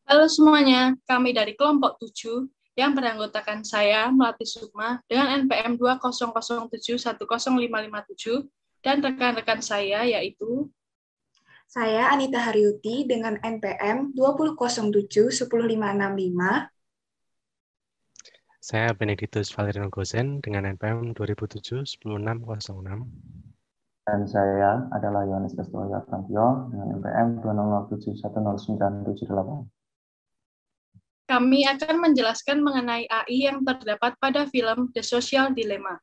Halo semuanya, kami dari kelompok 7 yang beranggotakan saya, Melati Sukma, dengan NPM 200710557 dan rekan-rekan saya yaitu Saya Anita Haryuti dengan NPM 2007-10565. Saya Benedictus Valeriano Gosen dengan NPM 2007-10606. Dan saya adalah Yohanes Kestoya Prantio dengan NPM 200710978. kami akan menjelaskan mengenai AI yang terdapat pada film The Social Dilemma.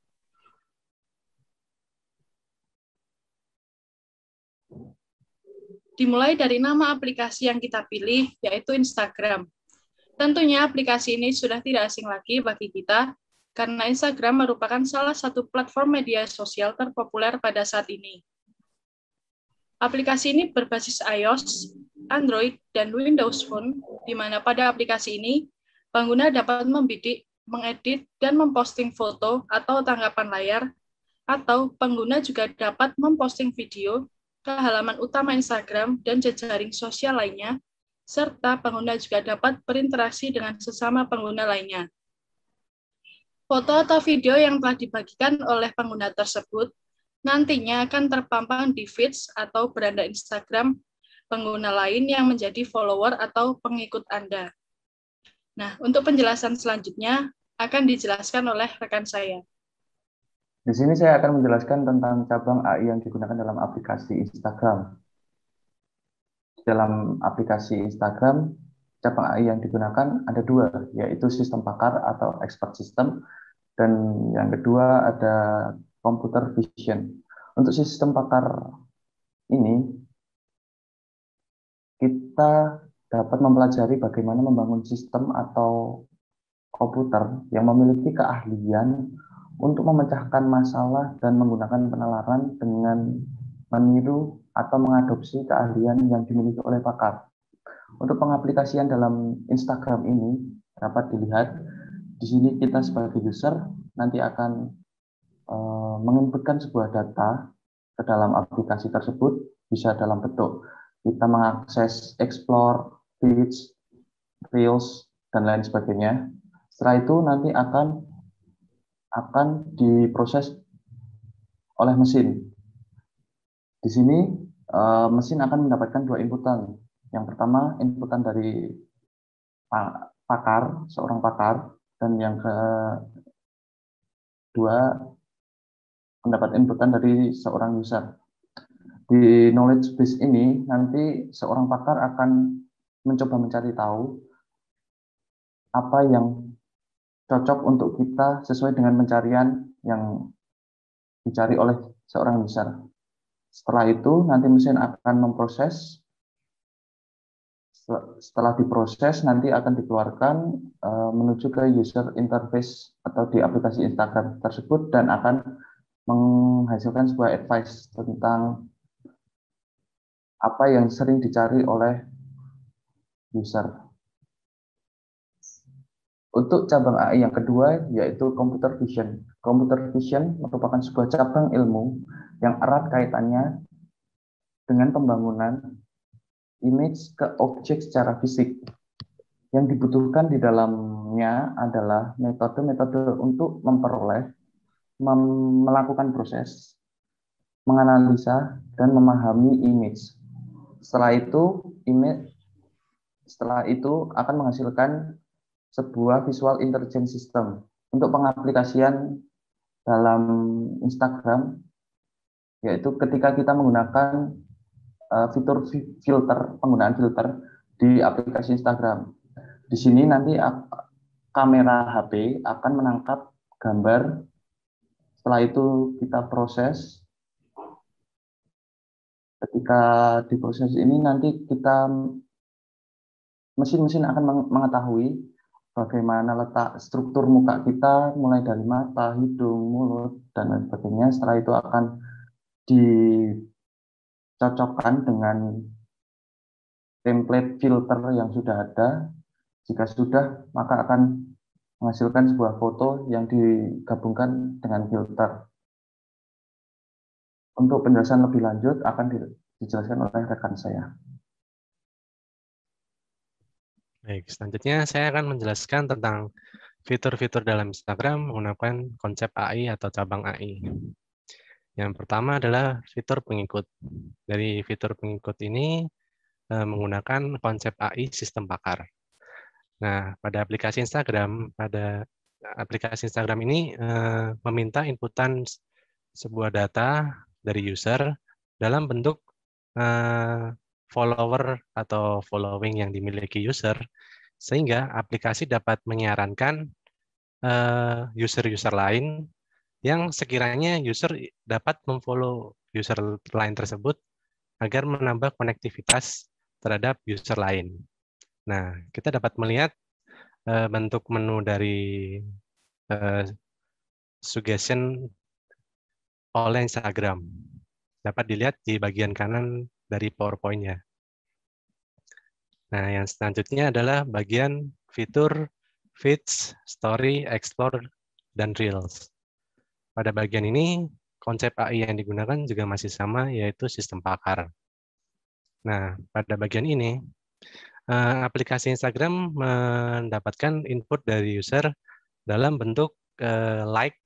Dimulai dari nama aplikasi yang kita pilih, yaitu Instagram. Tentunya aplikasi ini sudah tidak asing lagi bagi kita, karena Instagram merupakan salah satu platform media sosial terpopuler pada saat ini. Aplikasi ini berbasis iOS, Android, dan Windows Phone, di mana pada aplikasi ini, pengguna dapat membidik, mengedit, dan memposting foto atau tanggapan layar, atau pengguna juga dapat memposting video ke halaman utama Instagram dan jejaring sosial lainnya, serta pengguna juga dapat berinteraksi dengan sesama pengguna lainnya. Foto atau video yang telah dibagikan oleh pengguna tersebut nantinya akan terpampang di feeds atau beranda Instagram pengguna lain yang menjadi follower atau pengikut Anda. Nah, untuk penjelasan selanjutnya akan dijelaskan oleh rekan saya. Di sini saya akan menjelaskan tentang cabang AI yang digunakan dalam aplikasi Instagram. Dalam aplikasi Instagram, cabang AI yang digunakan ada dua, yaitu sistem pakar atau expert system, dan yang kedua ada computer vision. Untuk sistem pakar ini, kita dapat mempelajari bagaimana membangun sistem atau komputer yang memiliki keahlian untuk memecahkan masalah dan menggunakan penalaran dengan meniru atau mengadopsi keahlian yang dimiliki oleh pakar. Untuk pengaplikasian dalam Instagram ini dapat dilihat di sini kita sebagai user nanti akan menginputkan sebuah data ke dalam aplikasi tersebut, bisa dalam bentuk kita mengakses explore, feeds, reels, dan lain sebagainya. Setelah itu nanti akan diproses oleh mesin. Di sini mesin akan mendapatkan dua inputan. Yang pertama inputan dari pakar, seorang pakar, dan yang kedua mendapat inputan dari seorang user. Di knowledge base ini nanti seorang pakar akan mencoba mencari tahu apa yang cocok untuk kita sesuai dengan pencarian yang dicari oleh seorang user. Setelah itu nanti mesin akan memproses. Setelah diproses nanti akan dikeluarkan menuju ke user interface atau di aplikasi Instagram tersebut dan akan menghasilkan sebuah advice tentang apa yang sering dicari oleh user. Untuk cabang AI yang kedua yaitu computer vision. Computer vision merupakan sebuah cabang ilmu yang erat kaitannya dengan pembangunan image ke objek secara fisik. Yang dibutuhkan di dalamnya adalah metode-metode untuk memperoleh, melakukan proses, menganalisa, dan memahami image. Setelah itu akan menghasilkan sebuah visual intelligence system. Untuk pengaplikasian dalam Instagram, yaitu ketika kita menggunakan fitur filter, penggunaan filter di aplikasi Instagram. Di sini nanti kamera HP akan menangkap gambar. Setelah itu kita proses. Ketika diproses ini nanti mesin-mesin akan mengetahui bagaimana letak struktur muka kita, mulai dari mata, hidung, mulut, dan lain sebagainya. Setelah itu akan dicocokkan dengan template filter yang sudah ada. Jika sudah, maka akan menghasilkan sebuah foto yang digabungkan dengan filter. Untuk penjelasan lebih lanjut akan dijelaskan oleh rekan saya. Baik, selanjutnya saya akan menjelaskan tentang fitur-fitur dalam Instagram menggunakan konsep AI atau cabang AI. Yang pertama adalah fitur pengikut. Dari fitur pengikut ini menggunakan konsep AI sistem pakar. Nah, pada aplikasi Instagram ini meminta inputan sebuah data dari user dalam bentuk follower atau following yang dimiliki user, sehingga aplikasi dapat menyarankan user-user lain yang sekiranya user dapat memfollow user lain tersebut agar menambah konektivitas terhadap user lain. Nah, kita dapat melihat bentuk menu dari suggestion oleh Instagram. Dapat dilihat di bagian kanan dari PowerPoint-nya. Nah, yang selanjutnya adalah bagian fitur Feeds, Story, Explore, dan Reels. Pada bagian ini, konsep AI yang digunakan juga masih sama, yaitu sistem pakar. Nah, pada bagian ini, aplikasi Instagram mendapatkan input dari user dalam bentuk like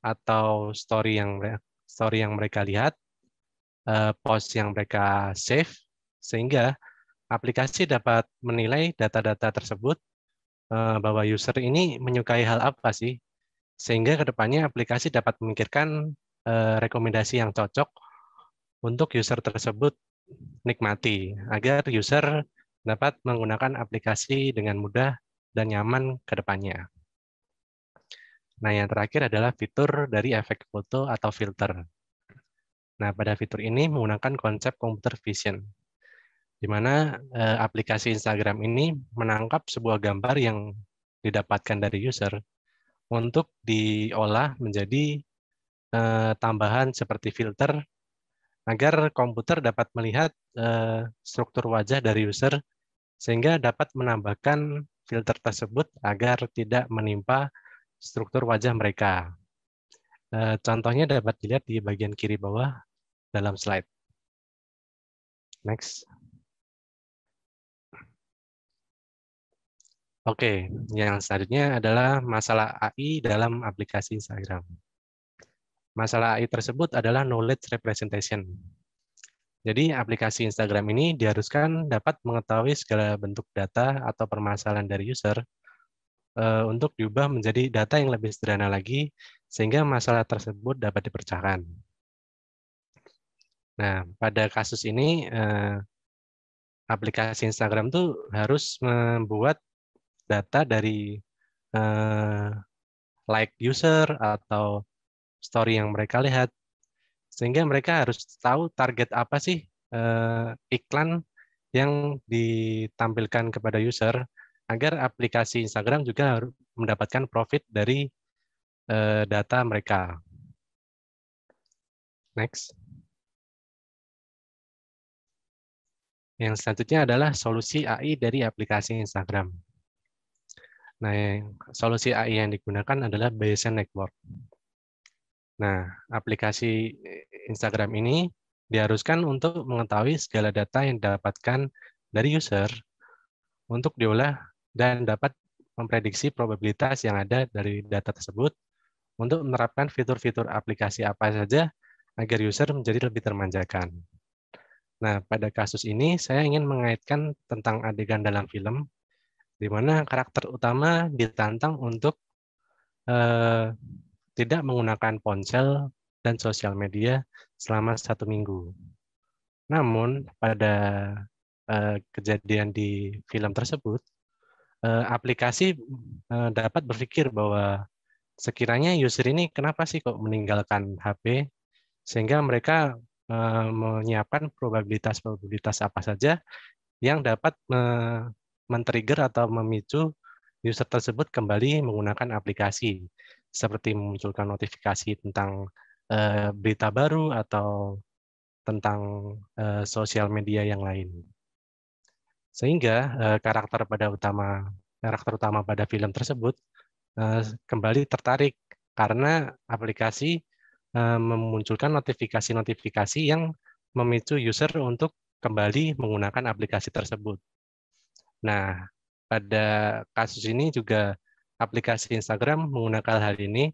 atau story yang mereka lihat, post yang mereka save, sehingga aplikasi dapat menilai data-data tersebut bahwa user ini menyukai hal apa sih, sehingga kedepannya aplikasi dapat memikirkan rekomendasi yang cocok untuk user tersebut nikmati, agar user dapat menggunakan aplikasi dengan mudah dan nyaman ke depannya. Nah, yang terakhir adalah fitur dari efek foto atau filter. Nah, pada fitur ini menggunakan konsep computer vision, di mana aplikasi Instagram ini menangkap sebuah gambar yang didapatkan dari user untuk diolah menjadi tambahan seperti filter, agar komputer dapat melihat struktur wajah dari user, sehingga dapat menambahkan filter tersebut agar tidak menimpa struktur wajah mereka. Contohnya dapat dilihat di bagian kiri bawah dalam slide. Next. Oke, yang selanjutnya adalah masalah AI dalam aplikasi Instagram. Masalah AI tersebut adalah knowledge representation. Jadi aplikasi Instagram ini diharuskan dapat mengetahui segala bentuk data atau permasalahan dari user untuk diubah menjadi data yang lebih sederhana lagi, sehingga masalah tersebut dapat dipecahkan. Nah, pada kasus ini aplikasi Instagram tuh harus membuat data dari like user atau story yang mereka lihat, sehingga mereka harus tahu target apa sih iklan yang ditampilkan kepada user, agar aplikasi Instagram juga harus mendapatkan profit dari data mereka. Next. Yang selanjutnya adalah solusi AI dari aplikasi Instagram. Nah, solusi AI yang digunakan adalah Bayesian Network. Nah, aplikasi Instagram ini diharuskan untuk mengetahui segala data yang didapatkan dari user untuk diolah dan dapat memprediksi probabilitas yang ada dari data tersebut untuk menerapkan fitur-fitur aplikasi apa saja agar user menjadi lebih termanjakan. Nah, pada kasus ini saya ingin mengaitkan tentang adegan dalam film, di mana karakter utama ditantang untuk tidak menggunakan ponsel dan sosial media selama 1 minggu. Namun, pada kejadian di film tersebut, aplikasi dapat berpikir bahwa sekiranya user ini kenapa sih kok meninggalkan HP, sehingga mereka menyiapkan probabilitas apa saja yang dapat men-trigger atau memicu user tersebut kembali menggunakan aplikasi, seperti memunculkan notifikasi tentang berita baru atau tentang sosial media yang lain. Sehingga karakter utama pada film tersebut kembali tertarik karena aplikasi memunculkan notifikasi-notifikasi yang memicu user untuk kembali menggunakan aplikasi tersebut. Nah, pada kasus ini juga aplikasi Instagram menggunakan hal ini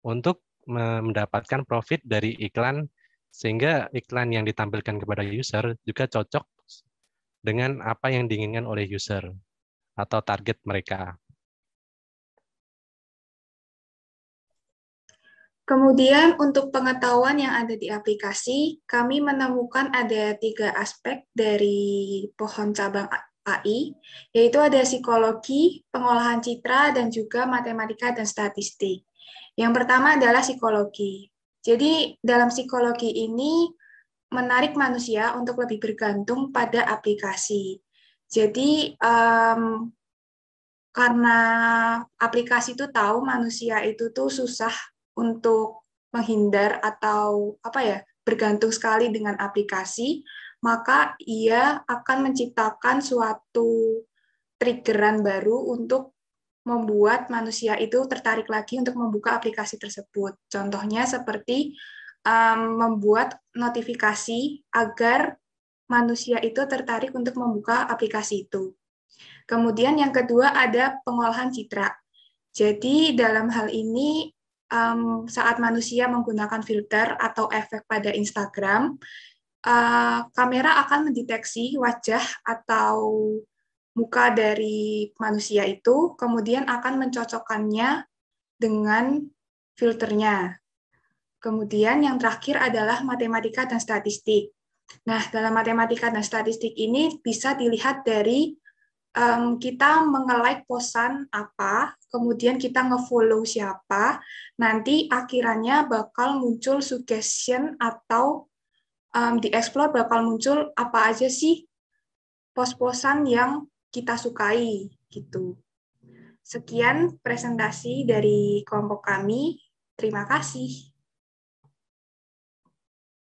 untuk mendapatkan profit dari iklan, sehingga iklan yang ditampilkan kepada user juga cocok dengan apa yang diinginkan oleh user atau target mereka. Kemudian untuk pengetahuan yang ada di aplikasi, kami menemukan ada 3 aspek dari pohon cabang AI, yaitu ada psikologi, pengolahan citra, dan juga matematika dan statistik. Yang pertama adalah psikologi. Jadi dalam psikologi ini menarik manusia untuk lebih bergantung pada aplikasi. Jadi karena aplikasi itu tahu manusia itu tuh susah untuk menghindar atau bergantung sekali dengan aplikasi, maka ia akan menciptakan suatu triggeran baru untuk membuat manusia itu tertarik lagi untuk membuka aplikasi tersebut. Contohnya seperti membuat notifikasi agar manusia itu tertarik untuk membuka aplikasi itu. Kemudian yang kedua ada pengolahan citra. Jadi dalam hal ini saat manusia menggunakan filter atau efek pada Instagram, kamera akan mendeteksi wajah atau muka dari manusia itu, kemudian akan mencocokkannya dengan filternya. Kemudian yang terakhir adalah matematika dan statistik. Nah, dalam matematika dan statistik ini bisa dilihat dari kita nge-like posan apa, kemudian kita nge-follow siapa, nanti akhirannya bakal muncul suggestion atau di explore bakal muncul apa aja sih pos-posan yang kita sukai gitu. Sekian presentasi dari kelompok kami. Terima kasih.